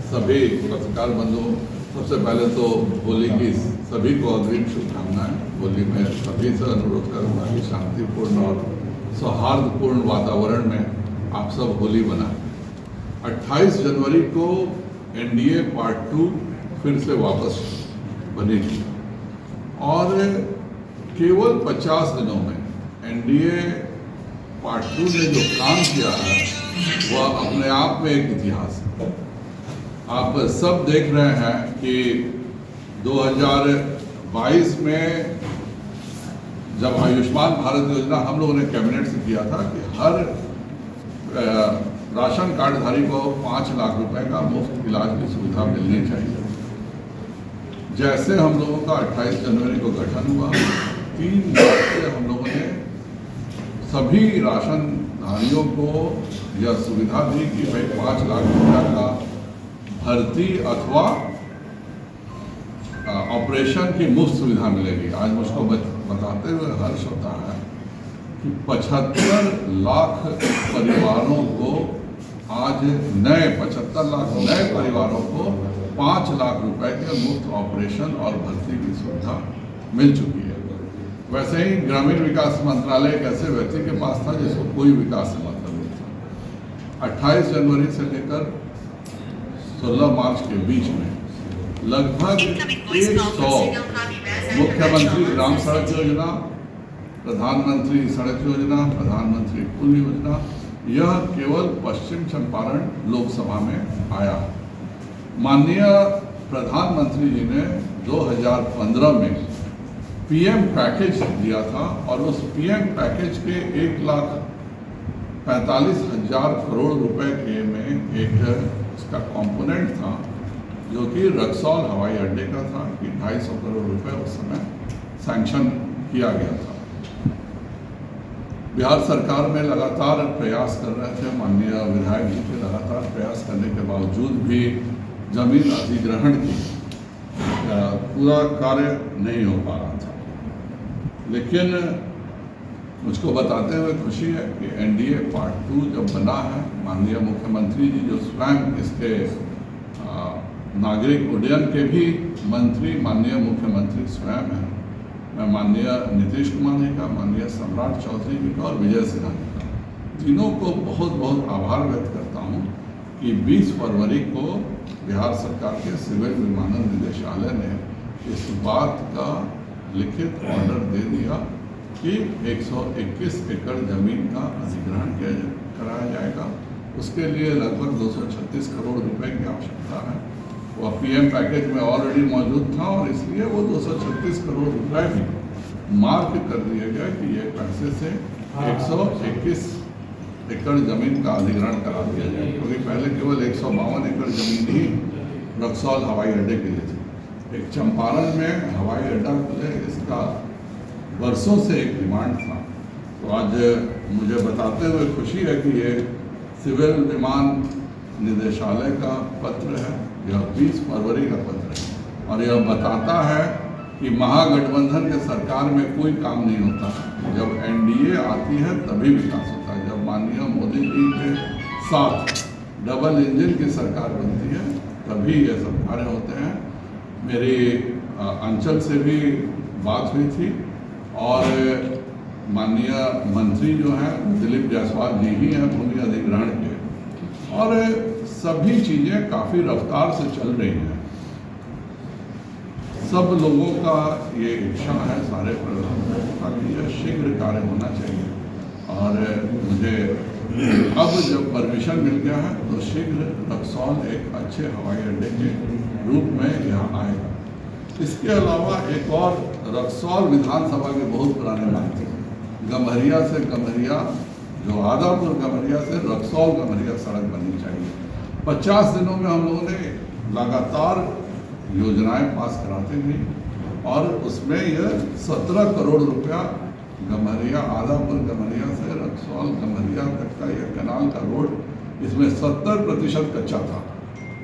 सभी पत्रकार बंधुओं, सबसे पहले तो होली की सभी को अग्रिम शुभकामनाएं। होली में सभी से अनुरोध करूंगा कि शांतिपूर्ण और सौहार्दपूर्ण वातावरण में आप सब होली मनाएं। 28 जनवरी को एनडीए पार्ट 2 फिर से वापस बनेगी और केवल 50 दिनों में एनडीए पार्ट 2 ने जो काम किया है वह अपने आप में एक इतिहास है। आप सब देख रहे हैं कि 2022 में जब आयुष्मान भारत योजना हम लोगों ने कैबिनेट से किया था कि हर राशन कार्डधारी को 5 लाख रुपए का मुफ्त इलाज की सुविधा मिलनी चाहिए। जैसे हम लोगों का 28 जनवरी को गठन हुआ, 3 मार्च से हम लोगों ने सभी राशनधारियों को यह सुविधा दी कि भाई 5 लाख रुपया का भर्ती अथवा ऑपरेशन की मुफ्त सुविधा मिलेगी। आज मुझको बताते हुए हर्ष होता है कि 75 लाख परिवारों को आज 75 लाख नए परिवारों को 5 लाख रुपए के मुफ्त ऑपरेशन और भर्ती की सुविधा मिल चुकी है। वैसे ही ग्रामीण विकास मंत्रालय एक ऐसे व्यक्ति के पास था जिसको कोई विकास से मतलब नहीं था। 28 जनवरी से लेकर 16 मार्च के बीच में लगभग 100 मुख्यमंत्री ग्राम सड़क योजना, प्रधानमंत्री सड़क योजना, प्रधानमंत्री पुल योजना, यह केवल पश्चिम चंपारण लोकसभा में आया। माननीय प्रधानमंत्री जी ने 2015 में पीएम पैकेज दिया था और उस पीएम पैकेज के 1,45,000 करोड़ रुपए के में एक इसका कंपोनेंट था जो कि रक्सौल हवाई अड्डे का था कि 250 करोड़ रुपए उस समय सैंक्शन किया गया था। बिहार सरकार में लगातार प्रयास कर रहे थे, माननीय विधायक जी के लगातार प्रयास करने के बावजूद भी जमीन अधिग्रहण की पूरा कार्य नहीं हो पा रहा था। लेकिन मुझको बताते हुए खुशी है कि एनडीए पार्ट 2 जब बना है, माननीय मुख्यमंत्री जी जो स्वयं इसके नागरिक उड्डयन के भी मंत्री माननीय मुख्यमंत्री स्वयं हैं। मैं माननीय नीतीश कुमार जी का, माननीय सम्राट चौधरी जी का और विजय सिन्हा जी का, तीनों को बहुत बहुत आभार व्यक्त करता हूँ कि 20 फरवरी को बिहार सरकार के सिविल विमानन निदेशालय ने इस बात का लिखित ऑर्डर दे दिया कि 121 एकड़ जमीन का अधिग्रहण कराया जाएगा। उसके लिए लगभग 236 करोड़ रुपए की आवश्यकता है। वह पीएम पैकेज में ऑलरेडी मौजूद था और इसलिए वो 236 करोड़ रुपए भी मार्क कर दिए गए कि ये पैसे से 121 एकड़ जमीन का अधिग्रहण करा दिया जाए, क्योंकि पहले केवल 152 एकड़ जमीन ही रक्सौल हवाई अड्डे के लिए थी। एक चंपारण में हवाई अड्डा खुले, इसका वर्षों से एक डिमांड था। तो आज मुझे बताते हुए खुशी है कि ये सिविल विमान निदेशालय का पत्र है, यह 20 फरवरी का पत्र है और यह बताता है कि महागठबंधन के सरकार में कोई काम नहीं होता। जब एनडीए आती है तभी विकास होता है। जब माननीय मोदी जी के साथ डबल इंजन की सरकार बनती है तभी ये सब कार्य होते हैं। मेरी अंचल से भी बात हुई थी और माननीय मंत्री जो हैं दिलीप जायसवाल जी ही हैं भूमि अधिग्रहण के, और सभी चीज़ें काफ़ी रफ्तार से चल रही हैं। सब लोगों का ये इच्छा है, सारे प्रधानों का, कि यह शीघ्र कार्य होना चाहिए और मुझे अब जब परमिशन मिल गया है तो शीघ्र रक्सौल एक अच्छे हवाई अड्डे के रूप में यहाँ आएगा। इसके अलावा एक और रक्सौल विधानसभा के बहुत पुराने मांग थे, गम्हरिया से गम्हरिया, जो आदापुर गम्हरिया से रक्सौल गम्हरिया सड़क बननी चाहिए। 50 दिनों में हम लोगों ने लगातार योजनाएं पास कराते गई और उसमें यह 17 करोड़ रुपया गम्हरिया, आदापुर गम्हरिया से रक्सौल गम्हरिया तक का यह कैनाल का रोड, इसमें 70% कच्चा था,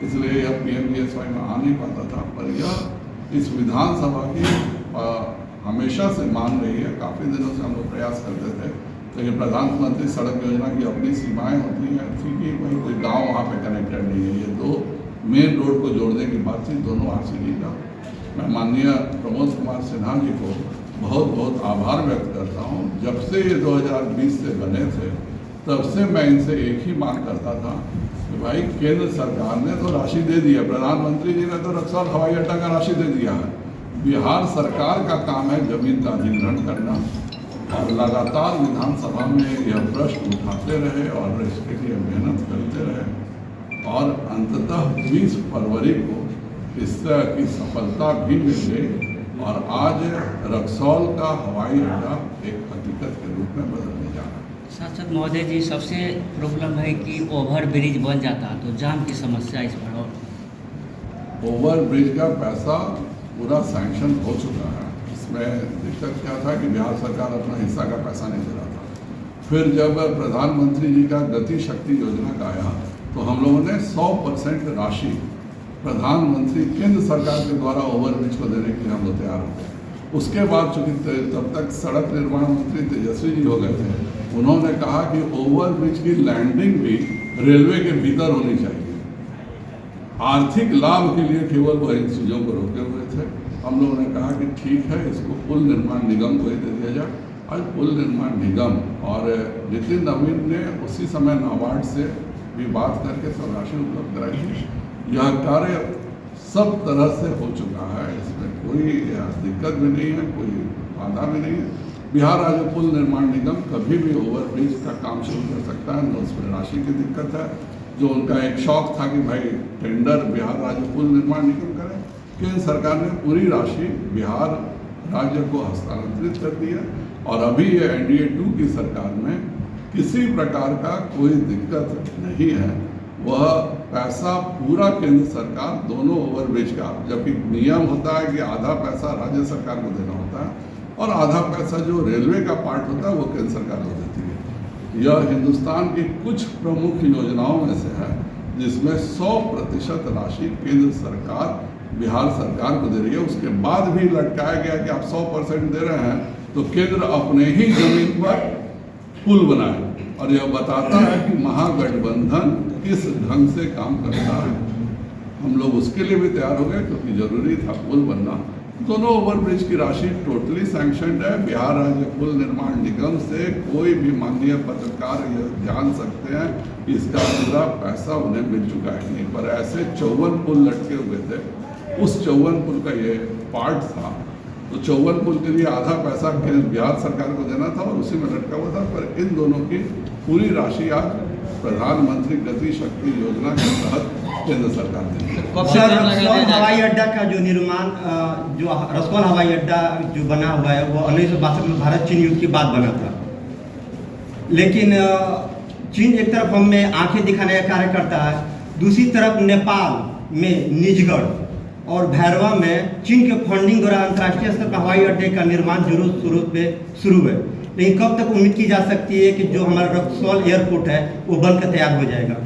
इसलिए यह PMGSY में आ नहीं पाता था। पर यह इस विधानसभा की हमेशा से मांग रही है, काफ़ी दिनों से हम लोग प्रयास करते थे, लेकिन प्रधानमंत्री सड़क योजना की अपनी सीमाएं होती हैं। ठीक है, वही कोई गांव वहाँ पे कनेक्टेड नहीं है। ये 2 मेन रोड को जोड़ने की बात थी दोनों आरसीडी का। मैं माननीय प्रमोद कुमार सिन्हा जी को बहुत बहुत आभार व्यक्त करता हूँ। जब से ये 2020 से बने थे तब से मैं इनसे एक ही मांग करता था कि भाई केंद्र सरकार ने तो राशि दे दी है, प्रधानमंत्री जी ने तो रक्सौल हवाई अड्डा का राशि दे दिया है, बिहार सरकार का काम है जमीन का अधिग्रहण करना। और लगातार विधानसभा में यह प्रश्न उठाते रहे और इसके लिए मेहनत करते रहे और अंततः 20 फरवरी को इस तरह की सफलता भी मिल गई और आज रक्सौल का हवाई अड्डा एक हकीकत के रूप में बदलने जा रहा है। सांसद महोदय जी, सबसे प्रॉब्लम है कि ओवर ब्रिज बन जाता तो जाम की समस्या इस पर। और ओवर ब्रिज का पैसा पूरा सैंक्शन हो चुका है। इसमें दिक्कत क्या था कि बिहार सरकार अपना हिस्सा का पैसा नहीं दे रहा था। फिर जब प्रधानमंत्री जी का गति शक्ति योजना का आया तो हम लोगों ने 100% राशि प्रधानमंत्री केंद्र सरकार के द्वारा ओवर ब्रिज को देने के लिए हम लोग तैयार हो गए। उसके बाद चूंकि तब तक सड़क निर्माण मंत्री तेजस्वी जी हो गए थे, उन्होंने कहा कि ओवर ब्रिज की लैंडिंग भी रेलवे के भीतर होनी चाहिए। आर्थिक लाभ के लिए केवल वह इन चीज़ों को रोके हुए थे। हम लोगों ने कहा कि ठीक है, इसको पुल निर्माण निगम को ही दे दिया जाए। आज पुल निर्माण निगम और नितिन नवीन ने उसी समय नाबार्ड से भी बात करके सब राशि उपलब्ध कराई थी। यह कार्य सब तरह से हो चुका है, इसमें कोई दिक्कत भी नहीं है, कोई बाधा भी नहीं है। बिहार राज्य पुल निर्माण निगम कभी भी ओवर ब्रिज का काम शुरू कर सकता है, न उसमें राशि की दिक्कत है। जो उनका एक शौक था कि भाई टेंडर बिहार राज्य पुल निर्माण निगम करें, केंद्र सरकार ने पूरी राशि बिहार राज्य को हस्तांतरित कर दी है और अभी ये NDA 2 की सरकार में किसी प्रकार का कोई दिक्कत नहीं है। वह पैसा पूरा केंद्र सरकार दोनों ओवर ब्रिज का, जबकि नियम होता है कि आधा पैसा राज्य सरकार को देना होता है और आधा पैसा जो रेलवे का पार्ट होता है वो केंद्र सरकार को देती है। यह हिंदुस्तान की कुछ प्रमुख योजनाओं में से है जिसमें 100% राशि केंद्र सरकार बिहार सरकार को दे रही है। उसके बाद भी लटकाया गया कि आप 100% दे रहे हैं तो केंद्र अपने ही जमीन पर पुल बनाए, और यह बताता है कि महागठबंधन किस ढंग से काम करता है। हम लोग उसके लिए भी तैयार हो गए क्योंकि जरूरी था पुल बनना। दोनों ओवर ब्रिज की राशि टोटली सैंक्शनड है। बिहार राज्य पुल निर्माण निगम से कोई भी माननीय पत्रकार यह जान सकते हैं कि इसका पूरा पैसा उन्हें मिल चुका है नहीं, पर ऐसे 54 पुल लटके हुए थे। उस 54 पुल का ये पार्ट था, तो 54 पुल के लिए आधा पैसा बिहार सरकार को देना था और उसी में लटका हुआ था। पर इन दोनों की पूरी राशि आज प्रधानमंत्री गति शक्ति योजना के तहत केंद्र सरकार ने। रक्सौल हवाई अड्डा का जो निर्माण, जो रक्सौल हवाई अड्डा जो बना हुआ है वो 1962 में भारत चीन युद्ध के बाद बना था। लेकिन चीन एक तरफ हमें आंखें दिखाने का कार्य करता है, दूसरी तरफ नेपाल में निजगढ़ और भैरवा में चीन के फंडिंग द्वारा अंतर्राष्ट्रीय स्तर पर हवाई अड्डे का निर्माण शुरू है। लेकिन कब तक उम्मीद की जा सकती है कि जो हमारा रक्सौल एयरपोर्ट है वो बनकर तैयार हो जाएगा?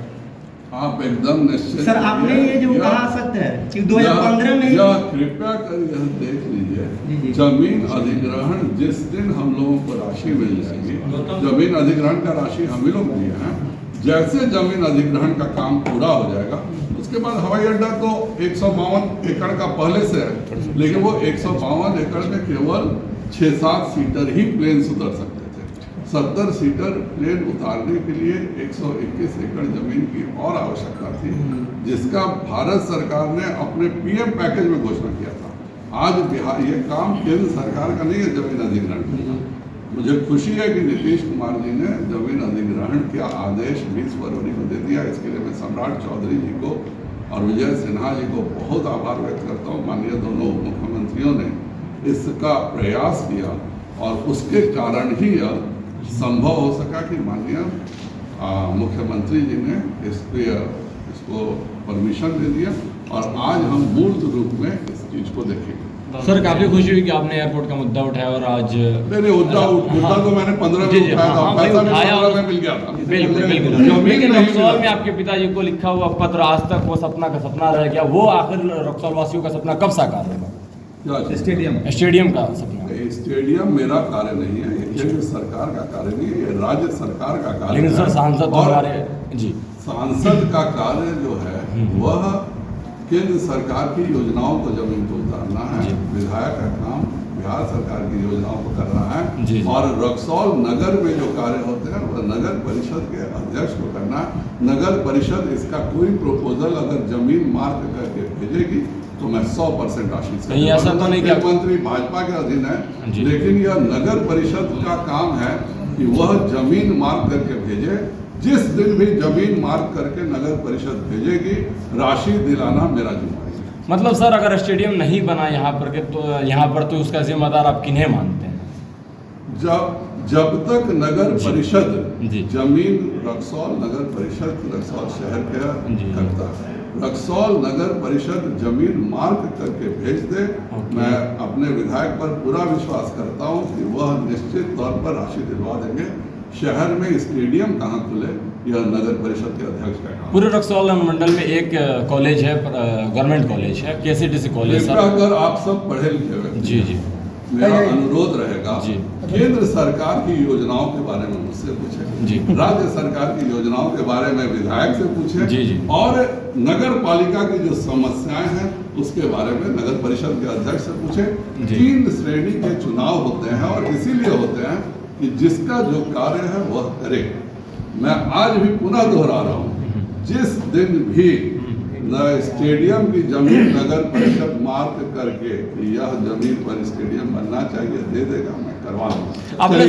आप एकदम निश्चित सर, आपने ये जो कहा सत्य है कि 2015 में कृपया कर यह देख लीजिए, जमीन अधिग्रहण जिस दिन हम लोगों को राशि मिल जाएगी, जमीन अधिग्रहण का राशि हम ही लोग लिए हैं। जैसे जमीन अधिग्रहण का काम पूरा हो जाएगा उसके बाद हवाई अड्डा तो 152 एकड़ का पहले से है, लेकिन वो 152 एकड़ में केवल 6-7 सीटर ही प्लेन उतर सकते थे। 70 सीटर प्लेन उतारने के लिए 121 एकड़ जमीन की और आवश्यकता थी, जिसका भारत सरकार ने अपने PM पैकेज में घोषणा किया था। आज बिहार ये काम केंद्र सरकार का नहीं है जमीन अधिग्रहण करना। मुझे खुशी है कि नीतीश कुमार जी ने जमीन अधिग्रहण का आदेश 20 फरवरी को दे दिया। इसके लिए मैं सम्राट चौधरी जी को और विजय सिन्हा जी को बहुत आभार व्यक्त करता हूँ। माननीय दोनों मुख्यमंत्रियों ने इसका प्रयास किया और उसके कारण ही यह संभव हो सका कि माननीय मुख्यमंत्री जी ने इसको परमिशन दे दिया और आज हम मूर्त रूप में इस चीज़ को देखेंगे। सर, काफी खुशी हुई कि आपने एयरपोर्ट का मुद्दा उठाया और आज नहीं मुद्दा तो मैंने 15 में उठाया था, पैसा भी 15 में मिल गया था। बिल्कुल। लेकिन रक्सौल में आपके पिताजी को लिखा हुआ पत्र, आज तक वो सपना का सपना रह गया। वो आखिर रक्सौल वासियों का सपना कब साकार होगा? स्टेडियम का सपना। स्टेडियम मेरा कार्य नहीं है, ये केंद्र सरकार का कार्य नहीं है, ये राज्य सरकार का कार्य है। लेकिन सर, सांसद हमारे जी सांसद का कार्य जो है वह केंद्र सरकार की योजनाओं को जमीन पर उतारना है। जी। विधायक का काम बिहार सरकार की योजनाओं को करना है। जी। और रक्सौल नगर में जो कार्य होते हैं वह नगर परिषद के अध्यक्ष को करना है। नगर परिषद इसका कोई प्रपोजल अगर जमीन मार्क करके भेजेगी तो मैं 100% आशीष नहीं, ऐसा तो नहीं कि मुख्यमंत्री भाजपा के अधीन जी। है, लेकिन यह नगर परिषद का काम है कि वह जमीन मार्क करके भेजे। जिस दिन भी जमीन मार्क करके नगर परिषद भेजेगी, राशि दिलाना मेरा जिम्मेदारी है। मतलब सर अगर स्टेडियम नहीं बना यहाँ पर के तो यहाँ पर तो उसका जिम्मेदार आप किन्हें मानते हैं? जब तक नगर जी। परिषद जी। जमीन रक्सौल नगर परिषद रक्सौल शहर के जी। करता है, रक्सौल नगर परिषद जमीन मार्क करके भेज दे, ओके। मैं अपने विधायक पर पूरा विश्वास करता हूं कि वह निश्चित तौर पर राशि दिलवा देंगे। शहर में स्टेडियम कहाँ खुले, यह नगर परिषद के अध्यक्ष का काम। पूरे रक्सौल मंडल में एक कॉलेज है, गवर्नमेंट कॉलेज है, KCTC कॉलेज सर। अगर आप सब पढ़े लिखे व्यक्ति जी जी मेरा अनुरोध रहेगा, जी। केंद्र सरकार की योजनाओं के बारे में मुझसे पूछें, जी। राज्य सरकार की योजनाओं के बारे में विधायक से पूछें, जी, जी। और नगर पालिका की जो समस्याएं हैं उसके बारे में नगर परिषद के अध्यक्ष से पूछें। जी। 3 श्रेणी के चुनाव होते हैं और इसीलिए होते हैं कि जिसका जो कार्य है वह करे। मैं आज भी पुनः दोहरा रहा हूँ, जिस दिन भी स्टेडियम की जमीन नगर परिषद मार्क करके यह जमीन पर स्टेडियम बनना चाहिए दे देगा, मैं करवा लूंगा। आपने